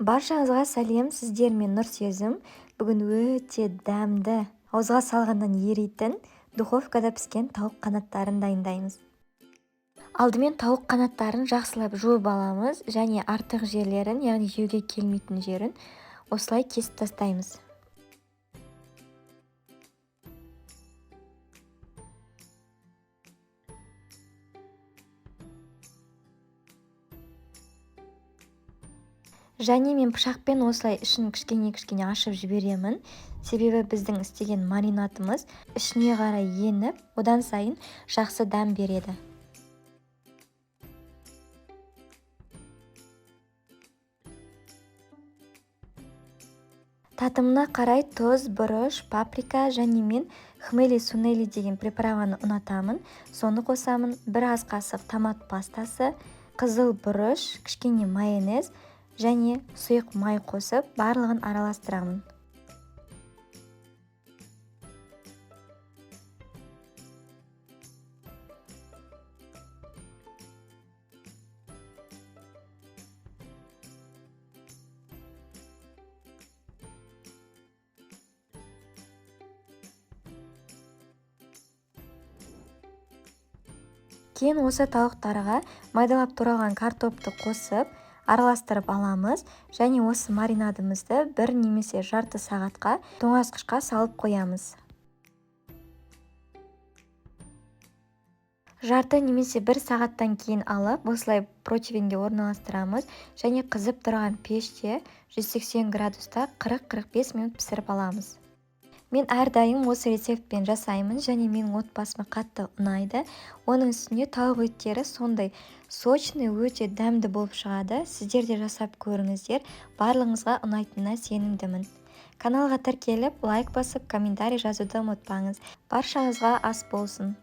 Баршаңызға сәлем, сіздермен Нұрсезім. Бүгін өте дәмді, ауызға салғаннан еритін духовкада піскен тауық қанаттарын дайындаймыз. Алдымен тауық қанаттарын жақсылап жуып аламыз және артық жерлерін, яғни жеуге келмейтін жерін осылай кесіп тастаймыз. Және мен пышақпен осылай ішін кішкене ашып жіберемін. Себебі біздің істеген маринатымыз ішіне қарай еніп, одан сайын жақсы дәм береді. Татымына қарай тұз, бұрыш, паприка және мен хмели сунели деген приправаны ұнатамын. Соны қосамын. 1 ас қасық томат пастасы, қызыл бұрыш, кішкене майонез және сұйық май қосып, барлығын араластырамын. Кейін осы тауықтарға майдалап туралған картопты қосып, араластырып аламыз және осы маринадымызды 1 немесе жарты сағатқа тоңазытқышқа салып қоямыз. Жарты немесе 1 сағаттан кейін алып, осылай противенге орналастырамыз және қызып тұрған пеште 180 градуста 40-45 минут пісіріп аламыз. Мен әрдайым осы рецептпен жасаймын және менің отбасыма қатты ұнайды. Оның үстіне тауық еттері сондай сочный, өте дәмді болып шығады. Сіздер де жасап көріңіздер. Барлығыңызға ұнайтынына сенімдімін. Каналға тіркеліп, лайк басып, комментарий жазуды ұмытпаңыз. Баршаңызға ас болсын.